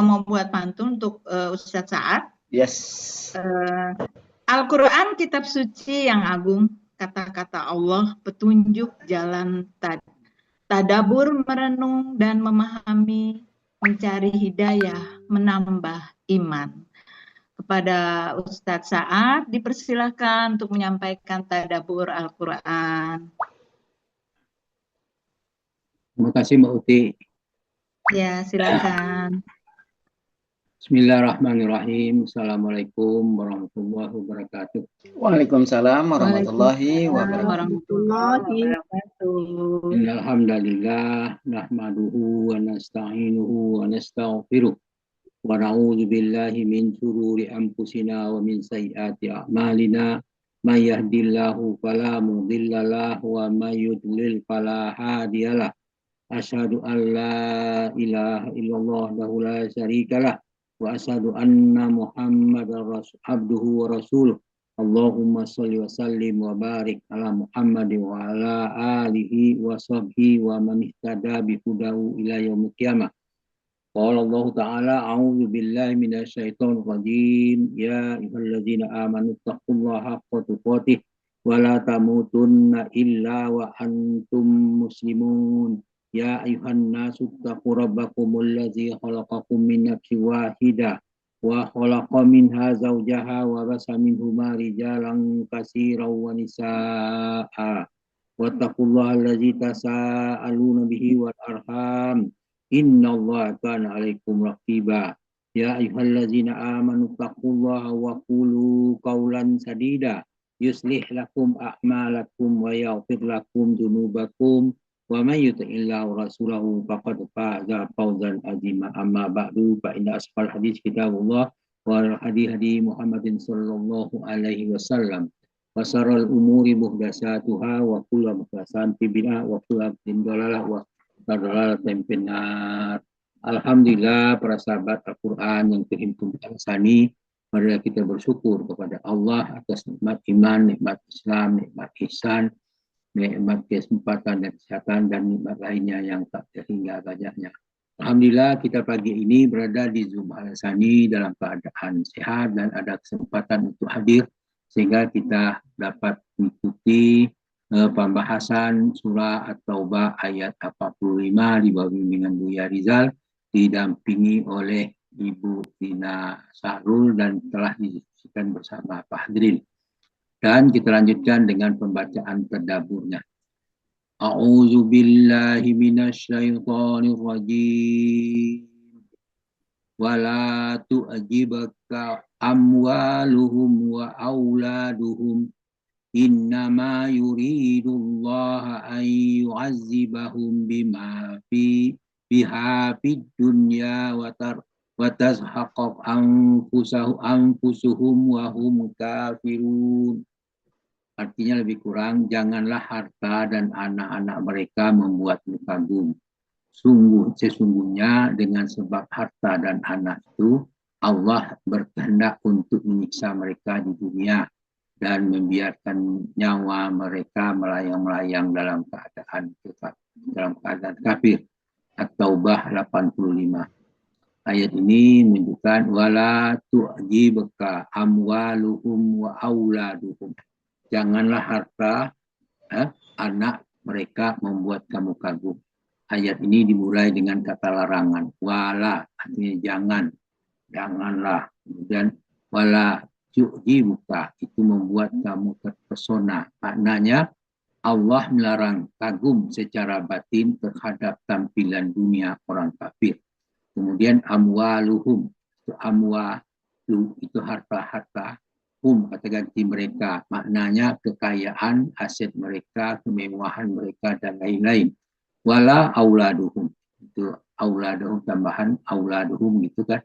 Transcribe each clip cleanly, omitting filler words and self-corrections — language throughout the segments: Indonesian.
mau buat pantun untuk Ustadz Saad. Yes. Al-Quran kitab suci yang agung, kata-kata Allah, petunjuk jalan tadabur, merenung dan memahami, mencari hidayah, menambah iman. Kepada Ustadz Saad dipersilakan untuk menyampaikan tadabur Al-Quran. Terima kasih Mbak Uti. Ya, silakan. Bismillahirrahmanirrahim. Assalamualaikum warahmatullahi wabarakatuh. Waalaikumsalam warahmatullahi wabarakatuh. Alhamdulillah nahmaduhu wa nasta'inuhu wa nastaghfiruh wa na'udzu billahi min shururi anfusina wa min sayyiati a'malina. May yahdihillahu fala mudilla lahu wa may yudlil fala hadiyalah. Asyhadu an la ilaha illallah wahdahu la syarikalah wa asyhadu anna Muhammadar abduhu wa rasuluh. Allahumma sholli wa sallim wa barik ala Muhammad wa ala alihi wa sahbihi wa man ihtada bi hudahu ila yaumil qiyamah. Qala Allah ta'ala a'udzu billahi minasyaitonir rajim. Ya ayyuhalladzina amanu taqullaha haqqa tuqatih wa la tamutunna illa wa antum muslimun. Ya ayuhan nasu taqu rabbakumul ladzi khalaqakum min nafsin wahidah wa khalaqa minha zawjaha wa basa minhuma rijalan katsiran wa nisaa'a wattaqullaha allazi tasaaluna bihi wal arham innallaha kana 'alaikum raqiba. Ya ayyuhallazina amanu taqullaha wa qulu qawlan sadida yuslih lakum a'malakum wa yaghfir lakum dzunubakum wa may yuti'illahu rasulahu faqad faza fawzan azima. Amma ba'du fa inna asfal hadits kitabullah wa hadi Muhammadin sallallahu alaihi wasallam wa syarrul umuri muhdatsatuha wa kullu muhdatsatin bid'ah wa kullu bid'atin dhalalah wa dhalalah finnar. Alhamdulillah para sahabat Al-Qur'an yang terhimpun al-sani, marilah kita bersyukur kepada Allah atas nikmat iman, nikmat Islam, nikmat ihsan, nikmat kesempatan dan kesehatan dan nikmat lainnya yang tak terhingga banyaknya. Alhamdulillah kita pagi ini berada di Zoom Al-Sani dalam keadaan sehat dan ada kesempatan untuk hadir sehingga kita dapat mengikuti pembahasan surah At-Taubah ayat 45 di bawah bimbingan Buya Rizal didampingi oleh Ibu Tina Sahrul dan telah didiskusikan bersama Pak Hadril. Dan kita lanjutkan dengan pembacaan tadaburnya. A'udzu billahi minasyaitonir rajim. Wala tu'jibaka amwaluhum wa auladuhum. Innama yuridullahu an yu'azzibahum bima biha fid dunya wa tazhaqaf anfusuhum wa hum kafirun. Artinya lebih kurang, janganlah harta dan anak-anak mereka membuatmu kagum. Sesungguhnya dengan sebab harta dan anak itu, Allah berkehendak untuk menyiksa mereka di dunia dan membiarkan nyawa mereka melayang-layang dalam keadaan kafir. At-Taubah 85. Ayat ini menunjukkan wala tu'jibka amwaluhum wa auladuhum. Janganlah harta anak mereka membuat kamu kagum. Ayat ini dimulai dengan kata larangan. Wala artinya janganlah. Kemudian wala tu'jibka itu membuat kamu terpesona. Maknanya Allah melarang kagum secara batin terhadap tampilan dunia orang kafir. Kemudian amwaluhum, itu harta-harta, kata ganti mereka, maknanya kekayaan, aset mereka, kemewahan mereka dan lain-lain. Wala auladuhum, itu auladuhum tambahan auladuhum gitu kan.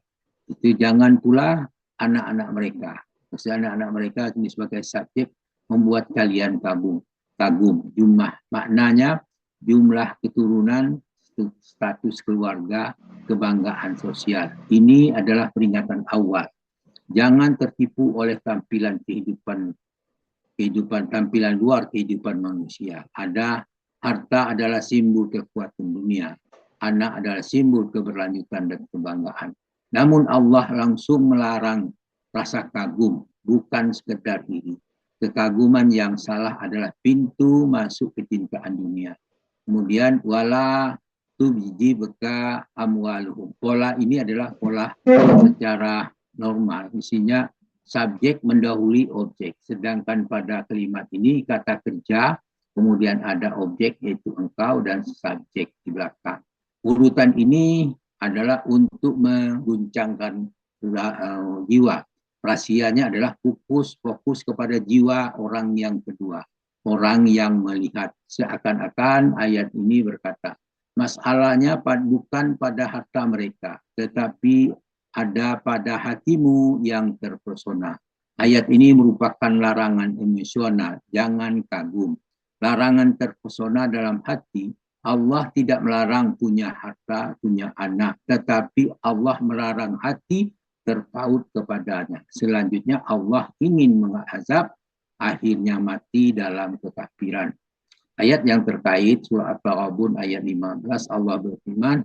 Itu jangan pula anak-anak mereka. Maksudnya anak-anak mereka ini sebagai subjek membuat kalian kagum. Maknanya jumlah keturunan, status keluarga, kebanggaan sosial. Ini adalah peringatan awal. Jangan tertipu oleh tampilan tampilan luar kehidupan manusia. Harta adalah simbol kekuatan dunia. Anak adalah simbol keberlanjutan dan kebanggaan. Namun Allah langsung melarang rasa kagum, bukan sekedar iri. Kekaguman yang salah adalah pintu masuk kecintaan dunia. Kemudian wala tubji beka amwaluhum. Pola ini adalah pola secara normal. Isinya subjek mendahului objek. Sedangkan pada kalimat ini kata kerja, kemudian ada objek yaitu engkau dan subjek di belakang. Urutan ini adalah untuk mengguncangkan jiwa. Rahasianya adalah fokus kepada jiwa orang yang kedua. Orang yang melihat, seakan-akan ayat ini berkata, masalahnya bukan pada harta mereka, tetapi ada pada hatimu yang terpesona. Ayat ini merupakan larangan emosional, jangan kagum. Larangan terpesona dalam hati, Allah tidak melarang punya harta, punya anak, tetapi Allah melarang hati terpaut kepadanya. Selanjutnya Allah ingin mengazab, akhirnya mati dalam kekafiran. Ayat yang terkait surah At-Taghabun ayat 15 Allah berfirman,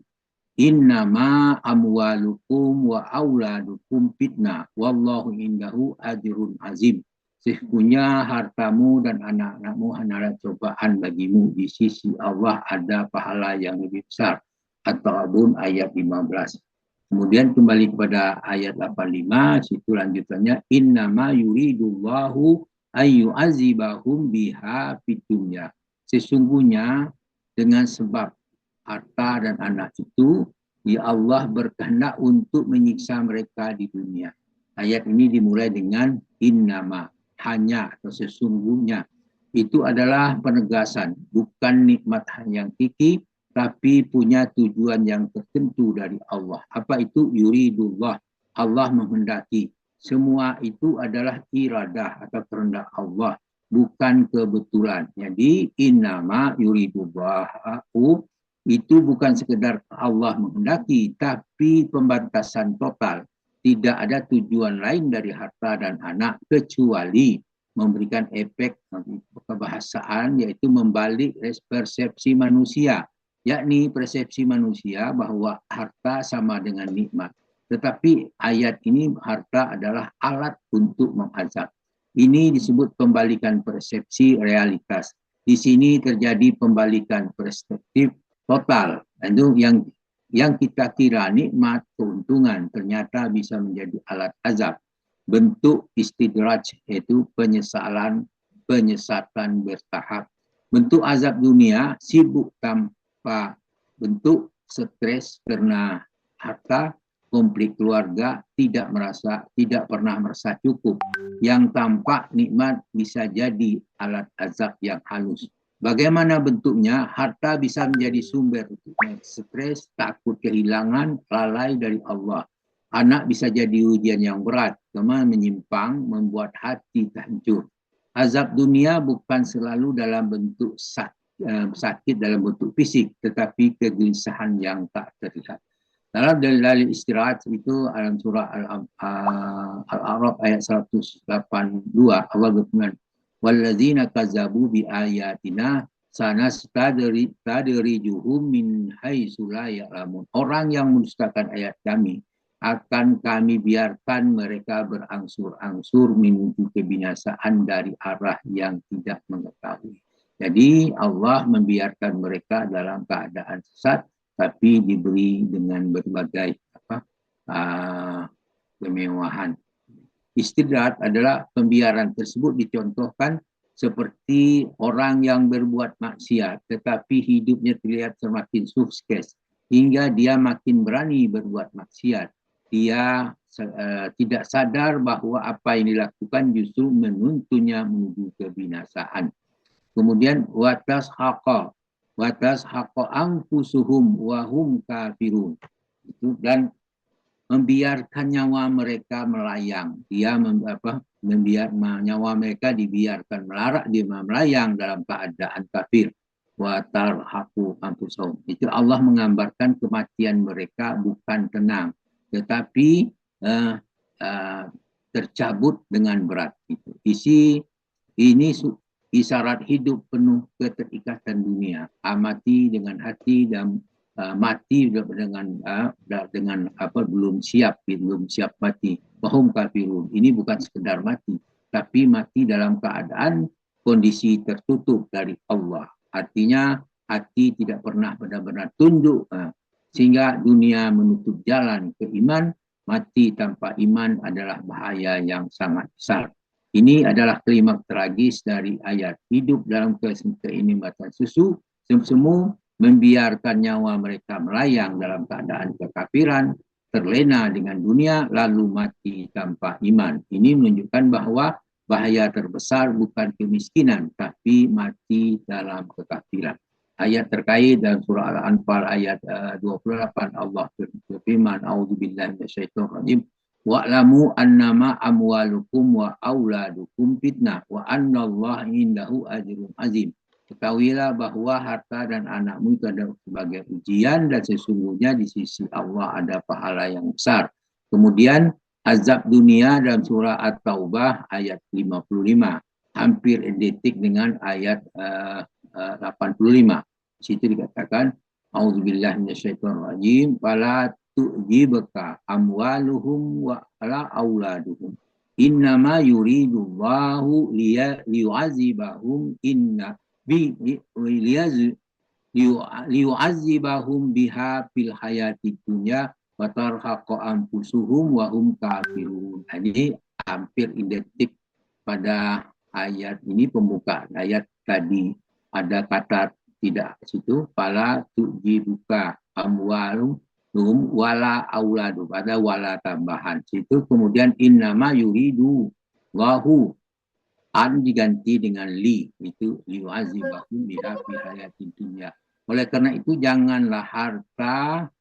innama amwalukum wa auladukum fitnah wallahu indahu ajrun azim. Sesungguhnya hartamu dan anak-anakmu adalah cobaan bagimu, di sisi Allah ada pahala yang lebih besar. At-Taghabun ayat 15. Kemudian kembali kepada ayat 85, situ lanjutannya innama yuridullahu ayyu'azibahum biha fid dunya. Sesungguhnya dengan sebab harta dan anak itu, ya Allah berkehendak untuk menyiksa mereka di dunia. Ayat ini dimulai dengan innama, hanya atau sesungguhnya. Itu adalah penegasan, bukan nikmat yang hakiki, tapi punya tujuan yang tertentu dari Allah. Apa itu? Yuridullah, Allah menghendaki. Semua itu adalah iradah atau kehendak Allah, bukan kebetulan. Jadi innama yuridullahu itu bukan sekedar Allah menghendaki, tapi pembatasan total. Tidak ada tujuan lain dari harta dan anak kecuali memberikan efek kebahasaan, yaitu membalik persepsi manusia, yakni persepsi manusia bahwa harta sama dengan nikmat. Tetapi ayat ini harta adalah alat untuk mengazab. Ini disebut pembalikan persepsi realitas. Di sini terjadi pembalikan perspektif total. Itu yang kita kira nikmat, keuntungan, ternyata bisa menjadi alat azab. Bentuk istidraj yaitu penyesatan bertahap. Bentuk azab dunia sibuk tanpa bentuk, stres karena harta, konflik keluarga, tidak pernah merasa cukup. Yang tampak nikmat bisa jadi alat azab yang halus. Bagaimana bentuknya? Harta bisa menjadi sumber stres, takut kehilangan, lalai dari Allah. Anak bisa jadi ujian yang berat, karena menyimpang, membuat hati hancur. Azab dunia bukan selalu dalam bentuk sakit dalam bentuk fisik, tetapi kegelisahan yang tak terlihat. Dalam dalil istirahat itu dalam surah Al-A'raf ayat 182 Allah berfirman, walladzina kazzabu bi ayatina sanastadrijuhum min haitsu la ya'lamun. Orang yang mendustakan ayat kami akan kami biarkan mereka berangsur-angsur menuju kebinasaan dari arah yang tidak mengetahui. Jadi Allah membiarkan mereka dalam keadaan sesat, tapi diberi dengan berbagai kemewahan. Istidrat adalah pembiaran tersebut dicontohkan seperti orang yang berbuat maksiat, tetapi hidupnya terlihat semakin sukses hingga dia makin berani berbuat maksiat. Dia tidak sadar bahwa apa yang dilakukan justru menuntunnya menuju kebinasaan. Kemudian watas haqa anfusuhum wahum kafirun. Itu, dan membiarkan nyawa mereka melayang. Dia nyawa mereka dibiarkan melayang dalam keadaan kafir. Watar haku anfusuhum. Itu Allah menggambarkan kematian mereka bukan tenang, tetapi tercabut dengan berat. Isi ini isyarat hidup penuh keterikatan dunia. Amati dengan hati dan mati dengan belum siap mati. Wahum kafirun. Ini bukan sekedar mati, tapi mati dalam keadaan kondisi tertutup dari Allah. Artinya hati tidak pernah benar-benar tunduk, sehingga dunia menutup jalan ke iman. Mati tanpa iman adalah bahaya yang sangat besar. Ini adalah klimaks tragis dari ayat. Hidup dalam kenikmatan susu semu, membiarkan nyawa mereka melayang dalam keadaan kekafiran, terlena dengan dunia, lalu mati tanpa iman. Ini menunjukkan bahwa bahaya terbesar bukan kemiskinan, tapi mati dalam kekafiran. Ayat terkait dalam surah Al-Anfal ayat 28, Allah berfirman, A'udzubillahi minasyaitonir rajim, wa'lamu annama amwalukum wa auladukum fitnah wa annallaha indahu ajrun azim. Ketahuilah bahwa harta dan anakmu itu adalah sebagai ujian, dan sesungguhnya di sisi Allah ada pahala yang besar. Kemudian azab dunia dalam surah At-Taubah ayat 55, hampir identik dengan ayat 85. Di situ dikatakan, A'udzubillahi minasyaitonirrajim, fala tu'jibka amwaluhum wa la auladuhum. Innama yuridullahu liyu'azibahum liyu'azibahum biha fil hayati dunya wa tarhaqa anfusuhum wa hum kafirun. Ini hampir identik pada ayat ini, pembukaan ayat tadi. Ada kata tidak situ, fala tu'jibuka amwalum wala auladu, ada wala tambahan situ. Kemudian innama yuridu wahu, an diganti dengan li, itu liwazibahum biha fi hayatid dunya. Oleh karena itu janganlah harta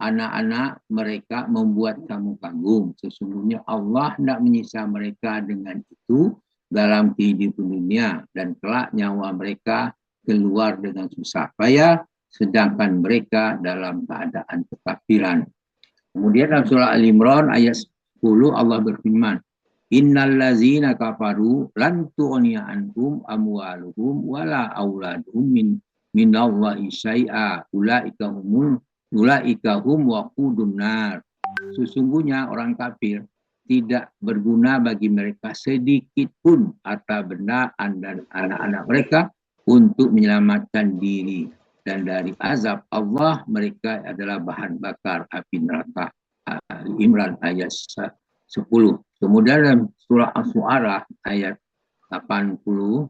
anak-anak mereka membuat kamu kagum. Sesungguhnya Allah tidak menyiksa mereka dengan itu dalam kehidupan dunia, dan kelak nyawa mereka keluar dengan susah payah, sedangkan mereka dalam keadaan kekafiran. Kemudian dalam surah Al-Imran ayat 10 Allah berfirman, innal ladzina kafaru lan tughniya anhum amwaluhum wala auladuhum minallahi syai'a ulaika hum waqudun nar. Sesungguhnya orang kafir tidak berguna bagi mereka sedikit pun harta benda dan anak-anak mereka untuk menyelamatkan diri, dan dari azab Allah mereka adalah bahan bakar api neraka. Imran ayat 10. Kemudian dalam surah As-Su'ara ayat 88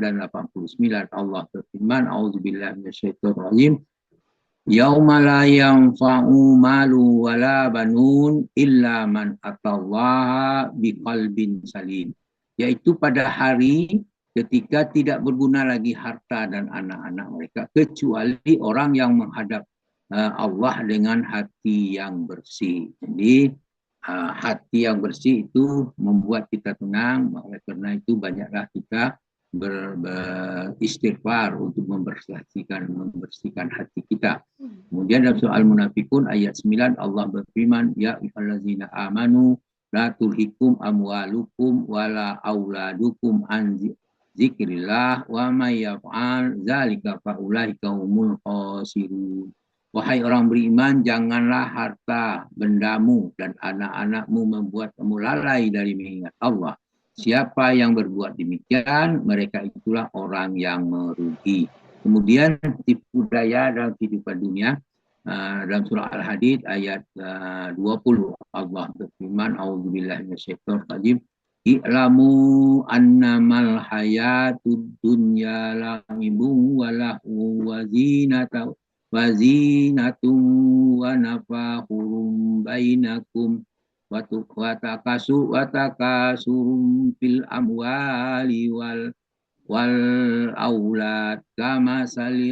dan 89 Allah berfirman, A'udzubillahi minasyaitonir rajim, yauma la yanfa'u malu wala banun illa man atallaha biqalbin salim. Yaitu pada hari ketika tidak berguna lagi harta dan anak-anak mereka, kecuali orang yang menghadap Allah dengan hati yang bersih. Jadi hati yang bersih itu membuat kita tenang. Oleh karena itu banyaklah kita beristighfar untuk membersihkan hati kita. Kemudian dalam surah Al-Munafikun ayat 9 Allah berfirman, ya ayyuhallazina amanu la tulhikum amwalukum wala auladukum an zikrillah wa may yaf'al dzalika fa ulaika humul khasirun. Wahai orang beriman, janganlah harta, bendamu dan anak-anakmu membuat kamu lalai dari mengingat Allah. Siapa yang berbuat demikian, mereka itulah orang yang merugi. Kemudian tipu daya dalam kehidupan dunia, dalam surah Al-Hadid ayat 20 Allah berfirman, A'udzubillahi minasyaitonir rajim, i'lamu annamal hayatud dunya la'ibun wa lahu wa zinatun wa nafahurum bainakum watakasurum fil amwali wal aulad kama sali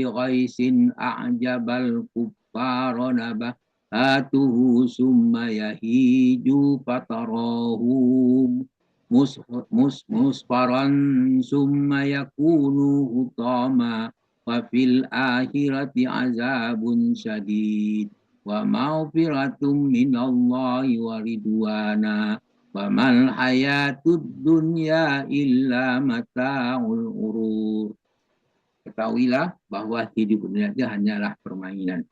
ghaisin a'jabal kuffara nabatuhu summa yahiju fatarahu musfaran summa yakunu hutama wa fil akhirati azabun syadid wa maufiratun minallahi wa ridwana wa mal hayatud dunya illa mata'ul ghurur. ketahuilah bahwa hidup dunia itu hanyalah permainan.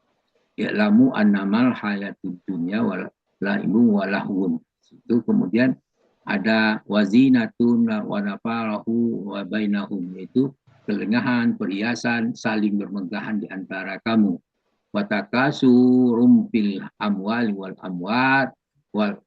Ya'lamu annamal hayatud dunya wal laibu walahun. Itu kemudian ada wazinatun wa nafarahu wa bainahum, itu kelengahan, perhiasan, saling bermeggahan di antara kamu. Watakasu fil amwal wal amwat wal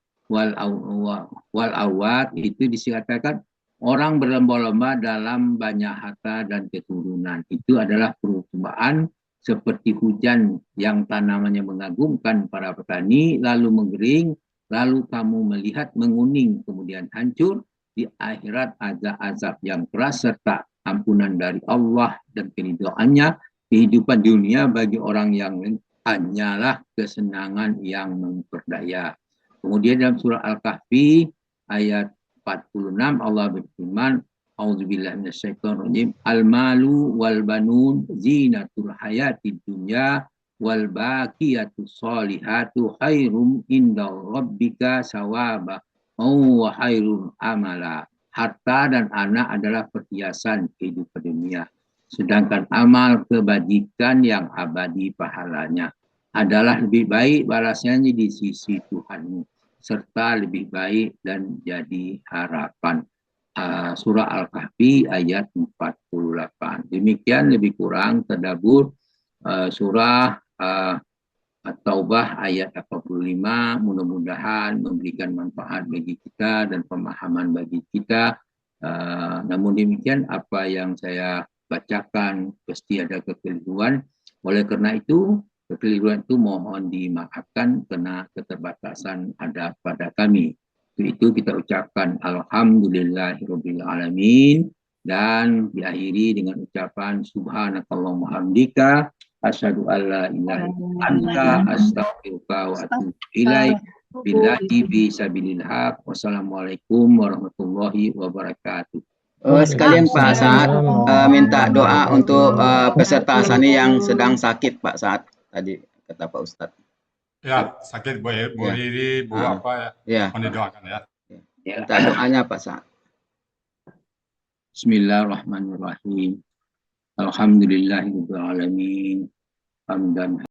awat, itu dikatakan orang berlomba-lomba dalam banyak harta dan keturunan. Itu adalah perumpamaan seperti hujan yang tanamannya mengagumkan para petani, lalu mengering, lalu kamu melihat menguning, kemudian hancur. Di akhirat azab yang keras serta ampunan dari Allah dan keridhaannya. Kehidupan dunia bagi orang yang hanyalah kesenangan yang memperdaya. Kemudian dalam surah Al-Kahfi ayat 46 Allah berfirman, A'udzubillahi minasyaitonirrajim. Al-malu wal banun zinatul hayatid dunya wal baqiyatus sholihatu khairum inda rabbika sawaba wa khairum amala. Harta dan anak adalah perhiasan kehidupan dunia, sedangkan amal kebajikan yang abadi pahalanya adalah lebih baik balasannya di sisi Tuhanmu, serta lebih baik dan jadi harapan. Surah Al-Kahfi ayat 48. Demikian lebih kurang tadabbur surah At-Taubah ayat 85. Mudah-mudahan memberikan manfaat bagi kita dan pemahaman bagi kita. Namun demikian apa yang saya bacakan pasti ada kekeliruan. Oleh karena itu, kekeliruan itu mohon dimaafkan karena keterbatasan ada pada kami. Itu kita ucapkan alhamdulillahirabbil alamin, dan diakhiri dengan ucapan subhanakallahumma hamdika asyhadu alla ilaha illa anta astaghfiruka wa atubu ilaik. Billahi fi sabilil haq. Wassalamualaikum warahmatullahi wabarakatuh. Sekalian Pak Saad minta doa untuk peserta Sani yang sedang sakit Pak Saad, tadi kata Pak Ustadz. Ya, sakit Bu Riri, Bu apa ya, mohon didoakan ya. Minta doanya Pak Saad. Bismillahirrahmanirrahim. Alhamdulillahirabbil alamin. Hamdan